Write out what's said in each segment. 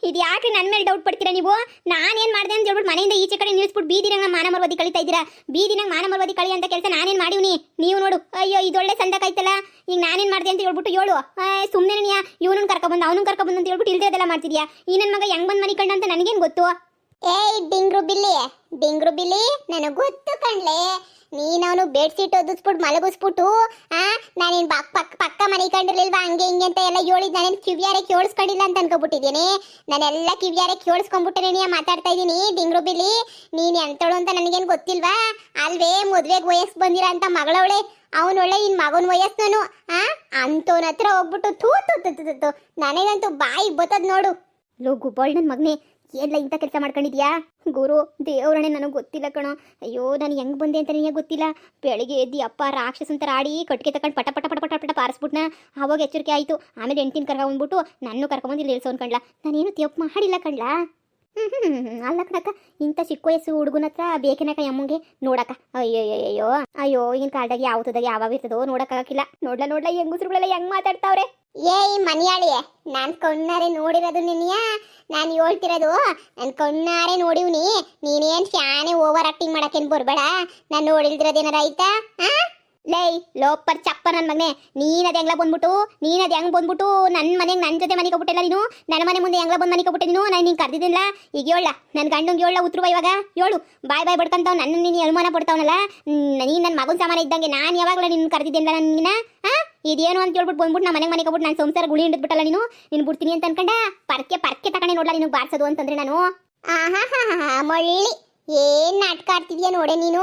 ಇದು ಯಾಕೆ ನನ್ನ ಮೇಲೆ ಡೌಟ್ ಪಡ್ತೀರಾ ನೀವು? ನಾನೇನ್ ಮಾಡಿದೆ ಅಂತ ಹೇಳ್ಬಿಟ್ಟು ಮನೆಯಿಂದ ಈಚೆ ಕಡೆ ನಿಲ್ಲಿಸ್ಬಿಟ್ಟು ಬೀದಿನಾಗ ಮಾನ ಮರವದಿ ಕಳಿತಾ ಇದ್ದೀರಾ. ಬೀದಿನಾಗ ಮಾನ ಮರವದಿ ಕಳಿ ಅಂತ ಕೆಲಸ ನಾನೇನ್ ಮಾಡಿವ್ನಿ? ನೀವು ನೋಡು. ಅಯ್ಯೋ ಇದೊಳ್ಳೆ ಸಂದಕಾಯ್ತಲ್ಲ. ಈಗ ನಾನೇನ್ ಮಾಡಿದೆ ಅಂತ ಹೇಳ್ಬಿಟ್ಟು ಹೇಳು. ಸುಮ್ಮನೆ ನೀ ಇವನನ್ನ ಕರ್ಕೊಬಂದು ಅವನನ್ನ ಕರ್ಕೊಬಂದು ಅಂತ ಹೇಳ್ಬಿಟ್ಟು ಇಲ್ದೇ ಅದೆಲ್ಲ ಮಾಡ್ತಿದ್ಯಾ. ಈ ನನ್ನ ಮಗ ಹೆಂಗ್ ಬಂದು ಮನೆ ಕಂಡ ಅಂತ ನನಗೇನು ಗೊತ್ತು? ಏಯ್ ಡಿಂಗ್ರು ಬಿಲ್ಲಿ ನನಗೆ ಗೊತ್ತು ಕಣ್ಲೆ. ನೀನವನು ಬೆಡ್ಶೀಟ್ ಒದಿಸ್ಬಿಟ್ಟು ಮಲಗಿಸ್ಬಿಟ್ಟು ನಾನೇನು ಪಕ್ಕ ಮನೆ ಕಂಡಿರ್ಲಿಲ್ವಾ ಹಂಗೆ ಹಿಂಗೆ ಅಂತ ಎಲ್ಲ ಹೇಳಿದ್ ನಾನೇನು ಕಿವಿಯಾರೆ ಕೇಳಿಸ್ಕೊಂಡಿಲ್ಲ ಅಂತ ಅನ್ಕೊಬಿಟ್ಟಿದ್ದೀನಿ. ನಾನೆಲ್ಲ ಕಿವಿಯಾರೆ ಕೇಳಿಸ್ಕೊಂಡ್ಬಿಟ್ಟೆ ನೀ ಮಾತಾಡ್ತಾ ಇದ್ದೀನಿ. ಡಿಂಗ್ರು ಬಿಲ್ಲಿ ನೀನು ಎಂತಳು ಅಂತ ನನಗೇನು ಗೊತ್ತಿಲ್ವಾ? ಅಲ್ವೇ ಮದುವೆಗೆ ವಯಸ್ಸು ಬಂದಿರ ಅಂತ ಮಗಳವಳೆ. ಅವನೊಳ್ಳೆ ನಿನ್ ಮಗನ ವಯಸ್ಸನು ಅಂತವನ ಹತ್ರ ಹೋಗ್ಬಿಟ್ಟು ಥೂ ಥೂ ಥೂ ಥೂ ನನಗಂತೂ ಬಾಯಿ ಬತ್ತದ ನೋಡು. ಲೋ ಗುಬ್ಬಾಳ್ ನನ್ನ ಮಗನೇ, ಎಲ್ಲ ಇಂಥ ಕೆಲಸ ಮಾಡ್ಕೊಂಡಿದ್ಯಾ? ಗುರು ದೇವ್ರಣೆ ನನಗೆ ಗೊತ್ತಿಲ್ಲ ಕಣೋ. ಅಯ್ಯೋ ನಾನು ಹೆಂಗೆ ಬಂದೆ ಅಂತ ನಿನಗೆ ಗೊತ್ತಿಲ್ಲ. ಬೆಳಿಗ್ಗೆ ಎದ್ದು ಅಪ್ಪ ರಾಕ್ಷಸಂತರ ಆಡಿ ಕಟ್ಗೆ ತಗೊಂಡು ಪಟ ಪಟ ಪಟ ಪಟ ಪಟ ಪಾರಿಸ್ಬಿಟ್ನ. ಆವಾಗ ಎಚ್ಚರಿಕೆ ಆಯಿತು. ಆಮೇಲೆ ಹೆಂಡ್ತಿನ ಕರ್ಕೊಂಡ್ಬಿಟ್ಟು ನನ್ನ ಕರ್ಕೊಂಬಂದು ಇಲ್ಲಿ ಇಳಿಸೋನ್ ಕಣ್ಲ. ನಾನೇನು ತಪ್ಪು ಮಾಡಿಲ್ಲ ಕಣ್ಲ. ಅಲ್ಲ ಕಣಕ್ಕ, ಇಂಥ ಚಿಕ್ಕ ವಯಸ್ಸು ಹುಡುಗನ ಹತ್ರ ಬೇಕೇನಕ್ಕ ಅಮ್ಮಂಗೆ ನೋಡಕ್ಕ. ಅಯ್ಯೋ ಈಗಿನ ಕಾಲದಾಗ ಯಾವ್ದಾಗ ಯಾವಾಗ ಇರ್ತದೋ ನೋಡಕ್ಕಾಗಿಲ್ಲ. ನೋಡ್ಲಾ ಹೆಂಗುಸ್ರುಗಳೆಲ್ಲ ಹೆಂಗ್ ಮಾತಾಡ್ತಾವ್ರೆ. ಏಯ್ ಮನಿಯಾಳಿ, ನಾನ್ ಕಣ್ಣಾರೆ ನೋಡಿರೋದು ನಿನ್ಯ. ನಾನು ಹೇಳ್ತಿರೋದು ನನ್ ಕಣ್ಣಾರೆ ನೋಡಿವ್ನಿ. ನೀನೇನ್ ಫ್ಯಾನೆ ಓವರ್ ಆಕ್ಟಿಂಗ್ ಮಾಡಕ್ಕೇನ್ ಬರ್ಬೇಡ. ನಾನು ನೋಡಿಲ್ದಿರೋದೇನಾರ ಆಯ್ತಾ? ಲೈ ಲೋಪರ್ ಚಪ್ಪ ನನ್ನ ಮಗನೇ, ನೀನದು ಹೆಂಗ್ಲ ಬಂದ್ಬಿಟ್ಟು ನನ್ನ ಮನೆಗೆ ನನ್ನ ಜೊತೆ ಮನೆಗೆ ಹೋಗ್ಬಿಟ್ಟಿಲ್ಲ ನೀನು. ನನ್ನ ಮನೆ ಮುಂದೆ ಹೆಂಗ್ಲ ಬಂದು ಮನೆಗೆ ಹೋಗ್ಬಿಟ್ಟೆ ನೀನು. ನಾನು ನಿಂಗೆ ಕರ್ದಿದ್ದಿಲ್ಲ. ಈಗ ಹೇಳ ನನ್ನ ಗಂಡಂಗೆ ಹೇಳ ಉತ್ರುವ ಇವಾಗ ಹೇಳು. ಬಾಯ್ ಬಡ್ಕಂತಾವ್ ನನ್ನ ನೀನು ಅನುಮಾನ ಪಡ್ತಾವನಲ್ಲ. ನೀನು ನನ್ನ ಮಗನ ಸಮಾನ ಇದ್ದಂಗೆ ನಾನು ಯಾವಾಗಲ ನಿನ್ನ ಕರ್ದಿದ್ದಿಲ್ಲ ನಿನ್ನ. ಇದೇನು ಅಂತ ಹೇಳ್ಬಿಟ್ಟು ಬಂದ್ಬಿಟ್ಟು ನಮ್ಮ ಮನೆಗೆ ಹೋಗ್ಬಿಟ್ಟು ನಾನು ಸಂಸಾರ ಗುಳಿ ಹಿಡಿದ್ಬಿಟ್ಟಲ್ಲ ನೀನು ಬಿಡ್ತೀನಿ ಅಂತ ಅನ್ಕಂಡ ಪರ್ಕೆ ತಗೊಂಡೆ ನೋಡ್ಲಾ ನಿನಗೆ ಬಾರ್ಸೋದು ಅಂತಂದ್ರೆ ನಾನು. ಮಳ್ಳಿ ಏನ್ ನಾಟಕ ಆಡ್ತಿದ್ಯಾ ನೋಡೆ ನೀನು.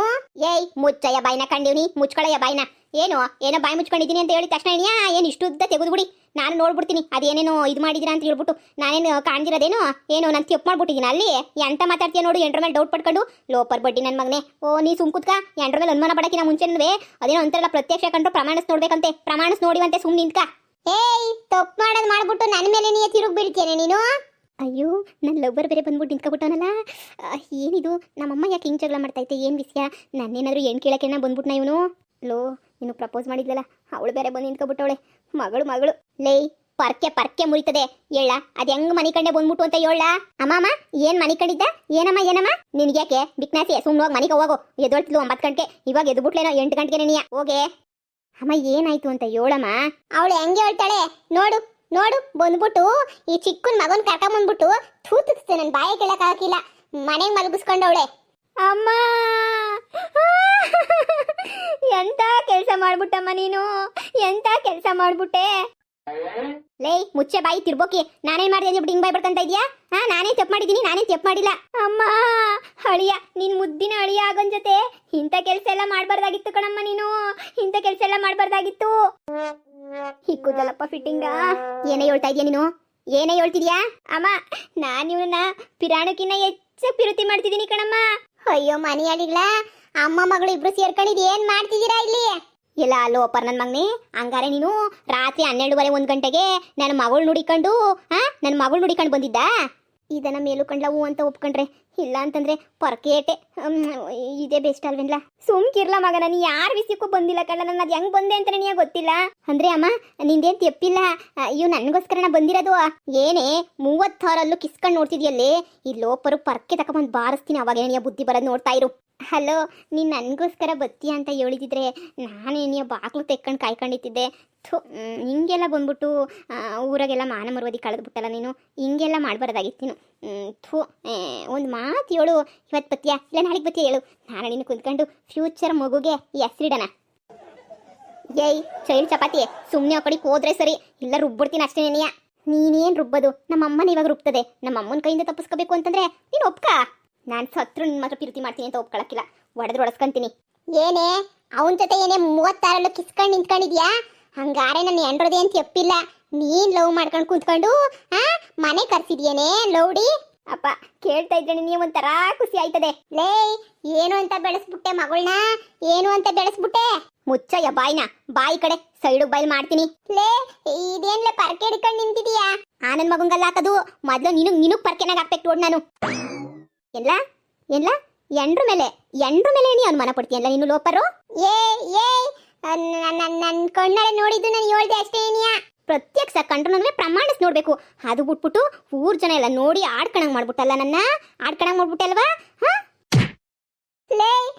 ಏಯ್ ಮುಚ್ಚಯ್ಯ ಬಾಯ್ನ ಕಂಡಿವ್ನಿ, ಮುಚ್ಕೊಳಯ್ಯ ಬಾಯ್ನ. ಏನೋ ಬಾಯಿ ಮುಚ್ಕೊಂಡಿದ್ದೀನಿ ಅಂತ ಹೇಳಿದ ತಕ್ಷಣ ಏನು ಇಷ್ಟುದ್ದ ತೆಗೆದುಬಿಡಿ. ನಾನು ನೋಡ್ಬಿಡ್ತೀನಿ ಅದೇನೇನೋ ಇದು ಮಾಡಿದಿರಾ ಅಂತ ಹೇಳ್ಬಿಟ್ಟು. ನಾನೇನು ಕಾಣ್ದಿರೋದೇನೋ ಏನೋ ನಾನು ತಪ್ಪು ಮಾಡ್ಬಿಟ್ಟಿದ್ದೀನಿ ಅಲ್ಲಿ. ಎಂತ ಮಾತಾಡ್ತೀಯ ನೋಡು, ಎಂಟ್ರ ಮೇಲೆ ಡೌಟ್ ಪಡ್ಕೊಂಡು. ಲೋಪರ್ ಬಡ್ಡಿ ನನ್ನ ಮಗನೇ. ನೀ ಸುಮ್ಕುತ್ಕ. ಎಂಟ್ರ ಮೇಲೆ ಅನುಮಾನ ಪಡಕಿನ ಮುಂಚೆನವೇ ಅದೇನೋ ಅಂತಾರಲ್ಲ, ಪ್ರತ್ಯಕ್ಷ ಕಂಡ್ರು ಪ್ರಮಾಣಿಸ್ ನೋಡ್ಬೇಕಂತೆ. ಪ್ರಮಾಣಿಸ್ ನೋಡಿವಂತೆ ಸುಮ್ಮನೆ ನಿಂತ್ಕ. ಏಯ್ ತಪ್ಪು ಮಾಡೋದು ಮಾಡ್ಬಿಟ್ಟು ನನ್ನ ಮೇಲೆ ನೀ ತಿರುಗಿ ಬೀಳ್ತೇನೆ ನೀನು. ಅಯ್ಯೋ ನನ್ನ ಲವ್ವರ್ ಬೇರೆ ಬಂದ್ಬಿಟ್ಟು ನಿಂತ್ಕೊಬಿಟ್ಟವನಲ್ಲ. ಏನಿದು ನಮ್ಮಮ್ಮ ಯಾಕೆ ಹಿಂಗೆ ಜಗಳ ಮಾಡ್ತೈತೆ? ಏನು ವಿಷಯ? ನನ್ನೇನಾದರೂ ಏನು ಕೇಳೋಕೆನ ಬಂದ್ಬಿಟ್ನ ಇವನು. ಲೋ ನೀನು ಪ್ರಪೋಸ್ ಮಾಡಿದ್ಲಲ್ಲ, ಅವಳು ಬೇರೆ ಬಂದು ನಿಂತ್ಕೊಬಿಟ್ಟವಳೆ. ಮಗಳು ಲೇ ಪರ್ಕೆ ಮುರಿತದೆ. ಹೇಳ ಅದು ಹೆಂಗ್ ಮನೆ ಕಂಡೆ ಬಂದ್ಬಿಟ್ಟು ಅಂತ ಹೇಳ. ಅಮ್ಮ ಏನ್ ಮನೆ ಕಂಡಿದ್ದ? ಏನಮ್ಮ ನಿನ್ಗ್ಯಾಕೆ ಬಿಕ್ನಾಸಿ? ಸುಮ್ಮನೆ ಹೋಗಿ ಮನೆಗೆ ಹೋಗು. ಎದ್ದೊಳ್ತಿದ್ಲು 9 ಗಂಟೆಗೆ, ಇವಾಗ ಎದ್ಬಿಟ್ಲೇನೋ 8 ಗಂಟೆಗೆ ನೀ ಹೋಗೆ. ಅಮ್ಮ ಏನಾಯ್ತು ಅಂತ ಹೇಳಮ್ಮ. ಅವಳು ಹೆಂಗೆ ಹೇಳ್ತಾಳೆ ನೋಡು ಬಂದ್ಬಿಟ್ಟು ಈ ಚಿಕ್ಕನ್ ಮಗನ್ ಕರ್ಕೊಂಬಂದ್ಬಿಟ್ಟು ಥೂತಿಸ್ತೆ. ನನ್ನ ಬಾಯ ಕೇಳಕ್ ಹಾಕಿಲ್ಲ. ಮನೆಗೆ ಮಲಗಿಸ್ಕೊಂಡವಳೆ. ಅಮ್ಮ ಎಂತ ಕೆಲಸ ಮಾಡ್ಬಿಟ್ಟಮ್ಮ ನೀನು, ಎಂತ ಕೆಲಸ ಮಾಡ್ಬಿಟ್ಟೆ. ಲೇ ಮುಚ್ಚೆ ಬಾಯಿ ತಿರ್ಬೋಕಿ. ನಾನೇನ್ ಮಾಡಿದೆ ಅಂದ್ಬಿಟ್ಟು ಹಿಂಗ್ ಬಾಯ್ ಬಿಡ್ಕಂತ ಇದೀಯಾ? ನಾನೇ ತಪ್ಪು ಮಾಡಿದ್ದೀನಿ, ನಾನೇನ್ ತಪ್ಪು ಮಾಡಿಲ್ಲ. ಅಮ್ಮ ಅಳಿಯ, ನಿನ್ ಮುದ್ದಿನ ಅಳಿಯ ಆಗನ್ ಜೊತೆ ಇಂಥ ಕೆಲಸ ಎಲ್ಲ ಮಾಡ್ಬಾರ್ದಾಗಿತ್ತು ಕಣಮ್ಮ ನೀನು. ಇಂಥ ಕೆಲಸ ಎಲ್ಲ ಮಾಡ್ಬಾರ್ದಾಗಿತ್ತು. ಹಿಕ್ಕುದಲ್ಲಪ್ಪ ಫಿಟ್ಟಿಂಗ. ಏನೇ ಹೇಳ್ತಾ ಇದೀಯ ನೀನು? ಏನೇ ಹೇಳ್ತಿದ್ಯಾ? ಅಮ್ಮ ನಾನು ಇವನನ್ನ ಪಿರಾಣಕ್ಕಿನ್ನ ಹೆಚ್ಚಾಗಿ ಪಿರುತಿ ಮಾಡ್ತಿದ್ದೀನಿ ಕಣಮ್ಮ. ಅಯ್ಯೋ ಮನೆಯಾಳಿಗಳ ಅಮ್ಮ ಮಗಳು ಇಬ್ರು ಸೇರ್ಕೊಂಡಿದ್ ಏನ್ ಮಾಡ್ತಿದ್ದೀರಾ ಇಲ್ಲಿ? ಎಲ್ಲ ಲೋಪರ್ ನನ್ನ ಮಗನೇ. ಹಂಗಾರೆ ನೀನು ರಾತ್ರಿ 12:30 1 ಗಂಟೆಗೆ ನನ್ನ ಮಗಳು ನುಡಿಕೊಂಡು ಬಂದಿದ್ದ? ಇದನ್ನ ಮೇಲು ಕಂಡ್ಲವು ಅಂತ ಒಪ್ಕೊಂಡ್ರೆ, ಇಲ್ಲ ಅಂತಂದ್ರೆ ಪರ್ಕೇಟೆ. ಇದೇ ಬೆಸ್ಟ್ ಅಲ್ವೇನ್ಲ? ಸುಮ್ಕಿರ್ಲ ಮಗ, ನಾನು ಯಾರ ವಿಷಯಕ್ಕೂ ಬಂದಿಲ್ಲ ಕಣ್ಣ. ನನ್ನ ಅದು ಹೆಂಗ್ ಬಂದೆ ಅಂತ ನನಗೆ ಗೊತ್ತಿಲ್ಲ. ಅಂದ್ರೆ ಅಮ್ಮ ನಿಂದೇನ್ ತೆಪ್ಪಿಲ್ಲ. ಇವ್ ನನಗೋಸ್ಕರನ ಬಂದಿರೋದು. ಏನೇ 36 ಕಿಸ್ಕೊಂಡು ನೋಡ್ತಿದ್ಯಲ್ಲಿ. ಈ ಲೋಪರು ಪರ್ಕೆ ತಕೊಂಬಂದು ಬಾರಿಸ್ತೀನಿ. ಅವಾಗ ಏನಿಯ ಬುದ್ಧಿ ಬರೋದು ನೋಡ್ತಾ ಇರು. ಹಲೋ, ನೀನು ನನಗೋಸ್ಕರ ಬತ್ತೀಯ ಅಂತ ಹೇಳಿದಿದ್ರೆ ನಾನೇನಿಯ ಬಾಗ್ಲು ತೆಕ್ಕೊಂಡು ಕಾಯ್ಕೊಂಡಿದ್ದೆ. ಹಿಂಗೆಲ್ಲ ಬಂದ್ಬಿಟ್ಟು ಊರಾಗೆಲ್ಲ ಮಾನ ಮರುವದಿ ಕಳೆದ್ಬಿಟ್ಟಲ್ಲ ನೀನು. ಹಿಂಗೆಲ್ಲ ಮಾಡಬಾರ್ದಾಗಿತ್ತು ನೀನು. ಒಂದು ಮಾತು ಹೇಳು, ಇವತ್ತು ಬತ್ತೀಯ ಇಲ್ಲ ನಾಳೆಗೆ ಬತ್ತೀಯ ಹೇಳು. ನಾನು ನೀನು ಕುಂತ್ಕೊಂಡು ಫ್ಯೂಚರ್ ಮಗುಗೆ ಹೆಸರಿಡಣ. ಏಯ್ ಚೈಲ್ಡ್ ಚಪಾತಿ, ಸುಮ್ಮನೆ ಆ ಕಡೆಗೆ ಹೋದ್ರೆ ಸರಿ, ಇಲ್ಲ ರುಬ್ಬಿಡ್ತೀನಿ ಅಷ್ಟೇ. ನೀನೇನು ರುಬ್ಬೋದು? ನಮ್ಮಮ್ಮನ ಇವಾಗ ರುಬ್ತದೆ. ನಮ್ಮಮ್ಮನ ಕೈಯಿಂದ ತಪ್ಪಿಸ್ಕೋಬೇಕು ಅಂತಂದ್ರೆ ನೀನು ಒಪ್ಕ. ನಾನು ಸತ್ರು ನಿನ್ನ ಮಾತ್ರ ಪಿರುತಿ ಮಾಡ್ತೀನಿ ಅಂತ ಒಪ್ಕೊಳಕ್ಕಿಲ್ಲ. ಒಡೆದ್ರು ಒಡಸ್ಕೊಂತೀನಿ. ಏನೇ ಅವನ ಜೊತೆ ಏನೇ 36 ಕಿಸ್ಕೊಂಡು ನಿಂತ್ಕೊಂಡಿದ್ಯಾ? ಹಂಗಾರೆ ನನ್ನ ಎಂಡ್ರದೇ ಅಂತ ತಪ್ಪಿಲ್ಲ. ನೀನ್ ಲವ್ ಮಾಡ್ಕೊಂಡು ಕುಂತ್ಕೊಂಡು ಮನೆ ಕರ್ಸಿದ್ಯೇನೆ ಲೌಡಿ. ಅಪ್ಪ ಕೇಳ್ತಾ ಇದ್ರೆ ನೀವು ಒಂಥರ ಖುಷಿ ಆಯ್ತದೆ. ಲೇ ಏನು ಅಂತ ಬೆಳೆಸ್ಬಿಟ್ಟೆ ಮಗಳನ್ನ? ಏನು ಅಂತ ಬೆಳೆಸ್ಬಿಟ್ಟೆ? ಮುಚ್ಚಯ್ಯ ಬಾಯ್ನ. ಬಾಯಿ ಕಡೆ ಸೈಡು ಬೈಲ್ ಮಾಡ್ತೀನಿ. ಲೇ ಇದೇನ್ಲೆ ಪರ್ಕೆ ಹಿಡ್ಕೊಂಡು ನಿಂತಿದೀಯಾ? ನನ್ನ ಮಗಂಗಲ್ಲ ಹಾಕೋದು. ಮೊದ್ಲು ನಿನಗ್ ಪರ್ಕೆನಾಗ ಹಾಕ್ಬೇಕು ನೋಡ್ ನಾನು. ಎಲ್ಲ ಎಂಡ್ರ ಮೇಲೆ ನೀ ಅನುಮಾನ ಪಡ್ತೀಯಲ್ಲ ನೀನು ಲೋಪರು. ನನ್ನ ಕಣ್ಣಾರೆ ನೋಡಿದ್ದು ನಾನು ಹೇಳ್ದೆ ಅಷ್ಟೇ. ಪ್ರತ್ಯಕ್ಷ ಕಂಡ್ರೆ ಪ್ರಮಾಣಿಸ್ ನೋಡ್ಬೇಕು. ಅದು ಬಿಟ್ಬಿಟ್ಟು ಊರ್ ಜನ ಎಲ್ಲ ನೋಡಿ ಆಡ್ಕಣಂಗ್ ಮಾಡ್ಬಿಟ್ಟಲ್ಲ, ನನ್ನ ಆಡ್ಕಣಂಗ್ ಮಾಡ್ಬಿಟ್ಟೆ ಅಲ್ವಾ? ಲೇ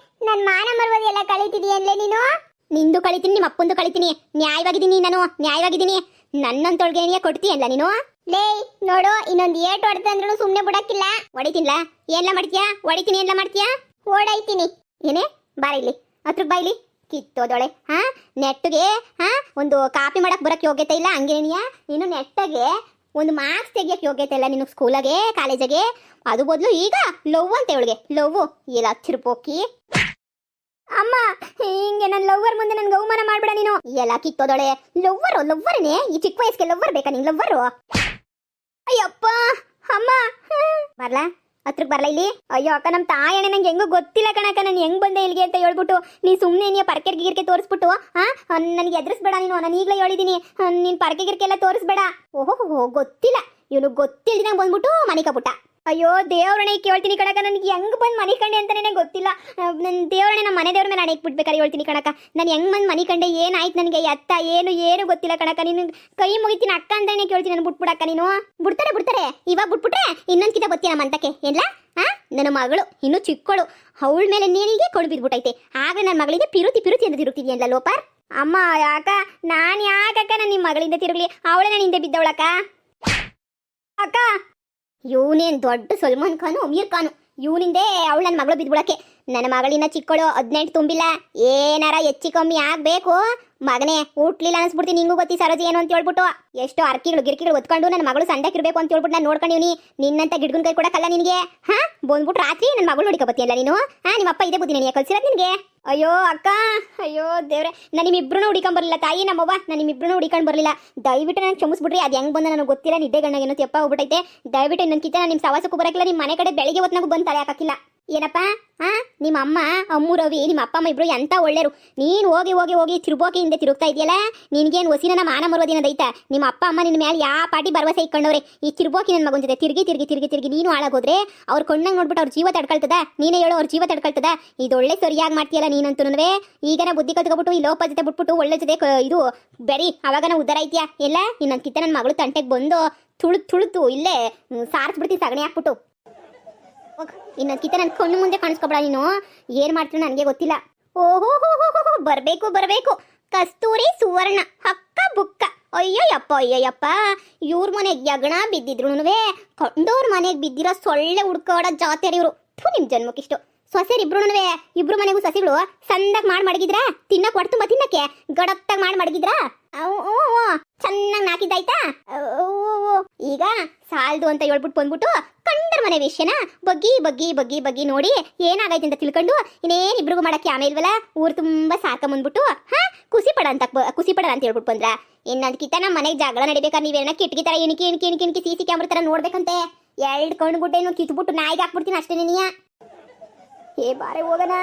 ನನ್ ಮಾನ ಮರ್ಯಾದೆ ಎಲ್ಲ ಕಳೀತಿದೀಯನ್ಲೇ ನೀನು. ನಿಂದು ಕಳಿತೀನಿ, ನಿಮ್ಮ ಅಪ್ಪಂದು ಕಳಿತೀನಿ. ನ್ಯಾಯವಾಗಿದ್ದೀನಿ, ನಾನು ನ್ಯಾಯವಾಗಿದ್ದೀನಿ. ನನ್ನಂತೊಳಗೆ ಏನಿಯ ಕೊಡ್ತೀಯಲ್ಲ ನೀನು. ಲೇ ನೋಡು, ಇನ್ನೊಂದು ಏಟು ಹೊಡೆದಂದ್ರೂ ಸುಮ್ನೆ ಬಿಡಕ್ಕಿಲ್ಲ. ಹೊಡಿತೀನಿಲ್ಲ, ಏನ್ಲ ಮಾಡ್ತೀಯಾ? ಹೊಡಿತೀನಿ, ಏನ್ಲ ಮಾಡ್ತೀಯಾ? ಓಡಾಯ್ತೀನಿ. ಏನೇ ಬಾರ ಇಲ್ಲಿ, ಹತ್ರ ಬಾಯಿಲಿ ಕಿತ್ತೋದೊಳೆ. ನೆಟ್ಟಿಗೆ ಒಂದು ಕಾಪಿ ಮಾಡಕ್ ಬರಕ್ ಯೋಗ್ಯತೆ ಇಲ್ಲ ಹಂಗೇನಿಯಾ? ನೀನು ನೆಟ್ಟಗೆ ಒಂದು ಮಾರ್ಕ್ಸ್ ತೆಗಿಯಕ್ ಯೋಗ್ಯತೆ ಇಲ್ಲ ನೀನು ಸ್ಕೂಲಾಗೆ ಕಾಲೇಜಾಗೆ. ಅದು ಬದಲು ಈಗ ಲವ್ ಅಂತ ಇವಳಿಗೆ ಲವ್ ಎಲ್ಲ ತಿರುಪೋಕಿ. ಅಮ್ಮ ಹಿಂಗೆ ನನ್ನ ಲವ್ವರ್ ಮುಂದೆ ನನ್ಗೆ ಅವಮಾನ ಮಾಡ್ಬೇಡ ನೀನು. ಎಲ್ಲ ಕಿತ್ತೋದೊಳೆ. ಲವ್ವರನೇ ಈ ಚಿಕ್ಕ ವಯಸ್ಸಿಗೆ ಲವ್ವರ್ ಬೇಕಾ ನಿಂಗೆ? ಲವ್ವರು ಅಯ್ಯಪ್ಪ ಅಮ್ಮ. ಬರ್ಲಾ ಹತ್ರಕ್ಕೆ ಬರ್ಲಾ ಇಲ್ಲಿ? ಅಯ್ಯೋ ಅಕ್ಕ, ನಮ್ಮ ತಾಯಣ್ಣ ನಂಗೆ ಹೆಂಗೋ ಗೊತ್ತಿಲ್ಲ ಕಣಕ್ಕ, ನಾನು ಹೆಂಗ್ ಬಂದೆ ಇಲ್ಲಿಗೆ ಅಂತ ಹೇಳ್ಬಿಟ್ಟು ನೀ ಸುಮ್ಮನೆ ನೀ ಪರ್ಕೆ ಗಿರ್ಕೆ ತೋರಿಸ್ಬಿಟ್ಟು ನನಗೆ ಎದುರಿಸ್ಬೇಡ ನೀನು. ನಾನು ಈಗಲೇ ಹೇಳಿದ್ದೀನಿ, ನೀನು ಪರ್ಕೆ ಗಿರ್ಕೆ ಎಲ್ಲ ತೋರಿಸ್ಬೇಡ. ಓಹೋ ಗೊತ್ತಿಲ್ಲ, ಇವನು ಗೊತ್ತಿಲ್ದಿನ ಬಂದ್ಬಿಟ್ಟು ಮನೆ ಕಬಿಟ್ಟ. ಅಯ್ಯೋ ದೇವ್ರಣೆ ಕೇಳ್ತೀನಿ ಕಣಕ, ನನಗೆ ಹೆಂಗ್ ಬಂದು ಮನೆ ಕಂಡೆ ಅಂತಾನೆ ಗೊತ್ತಿಲ್ಲ. ನನ್ನ ದೇವ್ರಣೆ ನಮ್ಮ ಮನೆ ದೇವ್ರ ಮೇಲೆ ನಾನು ಬಿಡ್ಬೇಕಾರೆ ಹೇಳ್ತೀನಿ ಕಣಕ. ನಾನು ಹೆಂಗ್ ಬಂದು ಮನೆ ಕಂಡೆ, ಏನಾಯ್ತು ನನಗೆ ಎತ್ತ ಏನು ಗೊತ್ತಿಲ್ಲ ಕಣಕ. ನೀನು ಕೈ ಮುಗಿತೀನಿ ಅಕ್ಕ ಅಂತಾನೆ ಕೇಳ್ತೀನಿ. ನಾನು ಬಿಟ್ಬಿಡಕ್ಕ ನೀನು. ಬಿಡ್ತಾರೆ ಇವಾಗ ಬಿಟ್ಬಿಟ್ರೆ ಇನ್ನೊಂದ್ಕಿತ ಬತ್ತೀಯ ನಮ್ಮ ಅಂತಕ್ಕೆ ಏನ್ಲ? ನನ್ನ ಮಗಳು ಇನ್ನೂ ಚಿಕ್ಕಳು, ಅವಳ ಮೇಲೆ ನೇನಿಗೆ ಕೊಡು ಬಿದ್ಬಿಟ್ಟೈತೆ. ಆಗ ನನ್ನ ಮಗಳಿಗೆ ಪಿರುತಿ ಅಂತ ತಿರುಗ್ತಿದ್ಯಲ್ಲ ಲೋಪಾರ್. ಅಮ್ಮ ಯಾಕ ನಾನು ಯಾಕಕ್ಕ ನಾನು ನಿಮ್ಮ ಮಗಳಿಂದ ತಿರುಗ್ಲಿ? ಅವಳೇ ನಾನು ಹಿಂದೆ ಬಿದ್ದವಳಕ್ಕ. ಅಕ್ಕ ಇವನೇನು ದೊಡ್ಡ ಸಲ್ಮಾನ್ ಖಾನು ಅಮೀರ್ ಖಾನು, ಇವನಿಂದೆ ಅವಳು ನನ್ನ ಮಗಳು ಬಿದ್ಬಿಡಕ್ಕೆ. ನನ್ನ ಮಗಳಿನ ಚಿಕ್ಕಳು 18 ತುಂಬಿಲ್ಲ, ಏನಾರ ಹೆಚ್ಚಿ ಕಮ್ಮಿ ಆಗ್ಬೇಕು ಮಗನೇ. ಹುಟ್ಲಿಲ್ಲ ಅನ್ಸ್ಬಿಡ್ತೀನಿ, ನಿಂಗೂ ಗೊತ್ತಿ ಸರೋಜಿ ಏನು ಅಂತ ಹೇಳ್ಬಿಟ್ಟು. ಎಷ್ಟು ಗಿರ್ಕಿಗಳು ಒತ್ಕೊಂಡು ನನ್ನ ಮಗಳು ಸಂಡಕ್ಕಿರ್ಬೇಕು ಅಂತ ಹೇಳ್ಬಿಟ್ಟು ನಾನು ನೋಡ್ಕೊಂಡಿವ್ನಿ. ನಿನ್ನಂತ ಗಿಡ್ಗನ್ ಕೈ ಕೊಡಕ್ಕಲ್ಲ ನಿನಗೆ. ಬಂದ್ಬಿಟ್ಟು ರಾತ್ರಿ ನನ್ನ ಮಗಳು ನೋಡಿಕೊಬತ್ತೀಯಲ್ಲ ನೀನು. ನಿಮ್ಮ ಅಪ್ಪ ಇದೇ ಬುದ್ಧಿ ನನಗೆ ಕಲ್ಸಿರೋದು ನಿನಗೆ. ಅಯ್ಯೋ ಅಕ್ಕ, ಅಯ್ಯೋ ದೇವ್ರೆ, ನಾನು ನಿಮ್ಮಿಬ್ರು ಹುಡಿಕೊಂಬರ್ಲಿಲ್ಲ ತಾಯಿ, ನಮ್ಮವ್ವ ನಾನು ನಿಮ್ಮಿಬ್ರು ಹುಡಿಕೊಂಡು ಬರಲಿಲ್ಲ. ದಯವಿಟ್ಟು ನಾನು ಕ್ಷಮಿಸ್ಬಿಡ್ರಿ. ಅದು ಹೆಂಗ್ ಬಂದ ನನಗೆ ಗೊತ್ತಿಲ್ಲ, ನಿದ್ದೆ ಗಂಡಾಗ ಏನೋ ತೆಪ್ಪ ಹೋಗ್ಬಿಟ್ಟೈತೆ. ದಯವಿಟ್ಟು ಇನ್ನೊಂದ್ಕಿತ ನಾನು ನಿಮ್ಮ ಸವಾಸಕ್ಕೂ ಬರಕಿಲ್ಲ, ನಿಮ್ಮ ಮನೆ ಕಡೆ ಬೆಳಿಗ್ಗೆ ಹೊತ್ನಾಗೂ ಬಂದು ತಲೆ ಹಾಕಿಲ್ಲ. ಏನಪ್ಪ ನಿಮ್ಮ ಅಮ್ಮ ಅಮ್ಮು ರವಿ ನಿಮ್ಮ ಅಪ್ಪ ಅಮ್ಮ ಇಬ್ರು ಎಂತ ಒಳ್ಳೆರು. ನೀನು ಹೋಗಿ ತಿರುಬೋಕೆ ಹಿಂದೆ ತಿರುಗ್ತಾ ಇದೆಯಲ್ಲ, ನಿನ್ಗೇನು ಹೊಸಿನ ಮಾನ ಮರುವುದಿನ ದೈತ. ನಿಮ್ಮ ಅಪ್ಪ ಅಮ್ಮ ನಿನ್ನ ಮೇಲೆ ಯಾವ ಪಾಟಿ ಭರವಸೆ ಇಟ್ಕೊಂಡವ್ರೆ. ಈ ತಿರುಬೋಕಿ ನನ್ನ ಮಗನ ಜೊತೆ ತಿರುಗಿ ನೀನು ಹಾಳಾಗೋದ್ರೆ ಅವ್ರು ಕೊಂಡಂಗೆ ನೋಡ್ಬಿಟ್ಟು ಅವ್ರ ಜೀವ ತಡ್ಕೊಳ್ತದ. ನೀನೇ ಹೇಳೋ ಅವ್ರ ಜೀವ ತಡ್ಕೊಳ್ತದ. ಇದೊಳ್ಳೆ ಸರಿಯಾಗಿ ಮಾಡ್ತೀಯಲ್ಲ ನೀನಂತೂ. ಈಗನ ಬುದ್ಧಿ ಕಲ್ತ್ಕೊಬಿಟ್ಟು ಈ ಲೋಪ ಜೊತೆ ಬಿಟ್ಬಿಟ್ಟು ಒಳ್ಳೆ ಜೊತೆ ಇದು ಬೆರಿ ಅವಾಗನ ಉದ್ದಾರ ಐತಿಯಾ ಎಲ್ಲ. ಇನ್ನೊಂದ್ಕಿತ್ತ ನನ್ನ ಮಗಳು ತಂಟೆಗೆ ಬಂದು ತುಳುತು ಇಲ್ಲೇ ಸಾರಿಸ್ಬಿಡ್ತೀನಿ ಸಗಣಿ ಹಾಕ್ಬಿಟ್ಟು. ಇನ್ನೊಂದ್ಕಿತ ನನ್ನ ಕಣ್ಣು ಮುಂದೆ ಕಾಣಿಸ್ಕೊಬೇಡ ನೀನು. ಏನ್ ಮಾಡ್ತೀರ ನನಗೆ ಗೊತ್ತಿಲ್ಲ. ಓಹೋ ಬರ್ಬೇಕು ಕಸ್ತೂರಿ ಸುವರ್ಣ ಹಕ್ಕ ಬುಕ್ಕ. ಅಯ್ಯಯ್ಯಪ್ಪ ಇವ್ರ ಮನೆಗೆ ಯಗಣ ಬಿದ್ದಿದ್ರು ಕಂಡೋರ್ ಮನೆಗೆ ಬಿದ್ದಿರೋ ಸೊಳ್ಳೆ ಹುಡ್ಕೋಡ ಜಾತಿಯರು ಇವರು. ನಿಮ್ ಜನ್ಮಕ್ಕಿಷ್ಟು ಸೊಸೆರಿಬ್ರು ಇಬ್ರು ಮನೆಗೂ ಸಸಿಗಳು ಸಂದಾಗ ಮಾಡಿ ಮಡಗಿದ್ರ, ತಿನ್ನಕ್ ಒಟ್ಟು ತುಂಬ ತಿನ್ನಕ್ಕೆ ಗಡತ್ತಾಗ ಮಾಡಿ ಮಡಗಿದ್ರ. ಚೆನ್ನಾಗಿ ನಾಕಿದ್ದಾಯ್ತಾ? ಈಗ ಸಾಲ್ದು ಅಂತ ಹೇಳ್ಬಿಟ್ಟು ಬಂದ್ಬಿಟ್ಟು ಕಂಡರ್ ಮನೆ ವಿಷಯನ ಬಗ್ಗಿ ನೋಡಿ ಏನಾಗೈತೆ ಅಂತ ತಿಳ್ಕೊಂಡು ಇನ್ನೇನಿಬ್ರಿಗೂ ಮಾಡಕ್ಕೆ ಆಮೇಲ್ವಲ್ಲ ಊರು ತುಂಬಾ ಸಾರ್ಕೊಂಬಂದ್ಬಿಟ್ಟು ಖುಷಿ ಪಡ ಅಂತ ಹೇಳ್ಬಿಟ್ಟು ಬಂದ್ರ. ಇನ್ನೊಂದ್ಕಿತ ನಮ್ಮ ಮನೆಗೆ ಜಗಳ ನಡಿಬೇಕಾದ್ರೆ ನೀವೇನ ಕಿಟಕಿ ತರ ಎಣಿಕೆ ಸಿಸಿ ಕ್ಯಾಮ್ರಾ ತರ ನೋಡ್ಬೇಕಂತೆ. 2 ಕಣ್ಣು ಗುಡ್ಡೆನು ಕಿತ್ಬಿಟ್ಟು ನಾಯಿಗೆ ಹಾಕ್ಬಿಡ್ತೀನಿ ಅಷ್ಟೇ ನೀನಿಯ. ಏ ಬಾರೆ ಹೋಗೋಣ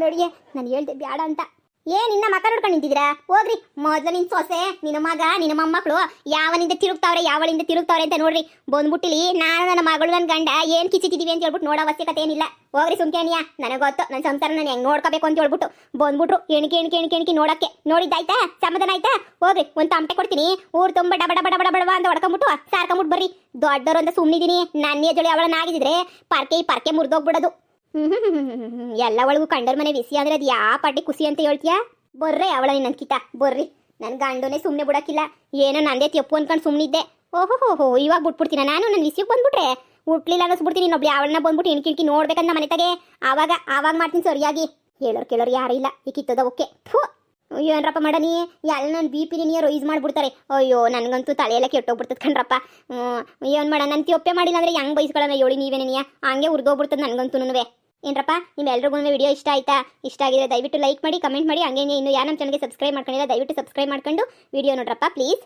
ನೋಡಿಯೇ, ನಾನು ಹೇಳ್ದೆ ಬ್ಯಾಡ ಅಂತ. ನಿನ್ನ ಮಕ್ಕ ನೋಡ್ಕೊಂಡು ನಿಂತಿದ್ದೀರಾ? ಹೋಗ್ರಿ ಮೊದ್ಲು ನಿನ್ ಸೊಸೆ ನಿನ್ನ ಮಗ ನಿನ್ನ ಮೊಮ್ಮಕ್ಕಳು ಯಾವನಿಂದ ತಿರುಗ್ತಾವ್ರೆ ಅಂತ ನೋಡ್ರಿ. ಬಂದ್ಬಿಟ್ಟಿಲಿ ನಾನು ನನ್ನ ಮಗಳು ನನ್ನ ಗಂಡ ಏನ್ ಕಿಚ್ಚಿಟ್ಟಿದೀವಿ ಅಂತ ಹೇಳ್ಬಿಟ್ಟು ನೋಡೋ ಅವಶ್ಯಕತೆ ಏನಿಲ್ಲ. ಹೋಗ್ರಿ ಸುಮ್ಕೇನಿಯಾ, ನನಗೆ ಗೊತ್ತು ನನ್ನ ಸಂಸಾರ ನಾನು ಹೆಂಗ್ ನೋಡ್ಕೋಬೇಕು ಅಂತ ಹೇಳ್ಬಿಟ್ಟು ಬಂದ್ಬಿಟ್ರು. ಎಣಿಕೆ ನೋಡಕ್ಕೆ ನೋಡಿದ್ದಾಯ್ತಾ? ಸಮಾಧಾನ ಆಯ್ತಾ? ಹೋಗ್ರಿ ಒಂದು ತಮಟೆ ಕೊಡ್ತೀನಿ, ಊರು ತುಂಬ ಡಬಡ ಅಂತ ಹೊಡ್ಕೊಂಬಿಟ್ಟು ಸಾರ್ಕೊಂಬಿಟ್ಟು ಬರ್ರಿ. ದೊಡ್ಡವರು ಅಂತ ಸುಮ್ಮನಿದ್ದೀನಿ. ನನ್ನ ಜೋಳಿ ಅವಳನ್ನ ಆಗಿದ್ರೆ ಪರ್ಕೆ ಮುರಿದೋಗ್ಬಿಡೋದು. ಎಲ್ಲ ಒಳಗೂ ಕಂಡರ್ ಮನೆ ಬಿಸಿ ಅಂದ್ರೆ ಅದು ಯಾವ ಪಾಟಿ ಖುಷಿ ಅಂತ ಹೇಳ್ತೀಯಾ? ಬರ್ರೆ ಅವಳ ನಿನ್ನಂಕಿತ ಬರ್ರಿ. ನನ್ನ ಗಂಡನೇ ಸುಮ್ಮನೆ ಬಿಡಕ್ಕಿಲ್ಲ. ಏನೋ ನಂದೇ ತೆಪ್ಪು ಅನ್ಕೊಂಡು ಸುಮ್ಮನಿದ್ದೆ. ಓಹೋ ಇವಾಗ ಬಿಟ್ಬಿಡ್ತೀನ ನಾನು. ನನ್ನ ವಿಷಯಕ್ಕೆ ಬಂದ್ಬಿಟ್ರೆ ಹುಟ್ಲಿಲ್ಲ ಅನ್ನಿಸ್ಬಿಡ್ತೀನಿ. ಇನ್ನೊಬ್ಳು ಅವಳನ್ನ ಬಂದ್ಬಿಟ್ಟು ಇಣ್ಕಿ ನೋಡ್ಬೇಕಂತ ಮನೆ ತಗೆ ಆವಾಗ ಮಾಡ್ತೀನಿ ಸರಿಯಾಗಿ. ಹೇಳೋರು ಯಾರು ಇಲ್ಲ ಈ ಕಿತ್ತದ ಓಕೆ. ಏನ್ರಪ್ಪ ಮಾಡನಿ ಎಲ್ಲ ನನ್ನ ಬಿ ಪಿ ನೀರು ರೈಸ್ ಮಾಡಿಬಿಡ್ತಾರೆ. ಅಯ್ಯೋ ನನಗಂತೂ ತಲೆಯೆಲ್ಲ ಕೆಟ್ಟೋಗ್ಬಿಡ್ತದೆ ಕಣ್ರಪ್ಪ. ಏನು ಮಾಡ ನನ್ನ ಒಪ್ಪೆ ಮಾಡಿಲ್ಲ ಅಂದರೆ ಹೆಂಗೆ ಬೈಸ್ಕೊಳ್ಳೋಣ ಹೇಳಿ ನೀವೇನೇನಿಯ ಹಂಗೆ ಉರ್ದೋಗ್ಬಿಡ್ತದೆ ನನಗಂತೂ. ಏನರಪ್ಪ ನಿಮ್ಮೆಲ್ರಿಗೂ ವಿಡಿಯೋ ಇಷ್ಟ ಆಯ್ತಾ? ಇಷ್ಟ ಆಗಿದ್ರೆ ದಯವಿಟ್ಟು ಲೈಕ್ ಮಾಡಿ, ಕಮೆಂಟ್ ಮಾಡಿ. ಹಂಗೆ ಇನ್ನು ಯಾರು ನಮ್ಮ ಚಾನಲ್ಗೆ ಸಬ್ಸ್ಕ್ರೈಬ್ ಮಾಡ್ಕೊಂಡಿಲ್ಲ ದಯವಿಟ್ಟು ಸಬ್ಸ್ಕ್ರೈಬ್ ಮಾಡ್ಕೊಂಡು ವಿಡಿಯೋ ನೋಡ್ರಪ್ಪ ಪ್ಲೀಸ್.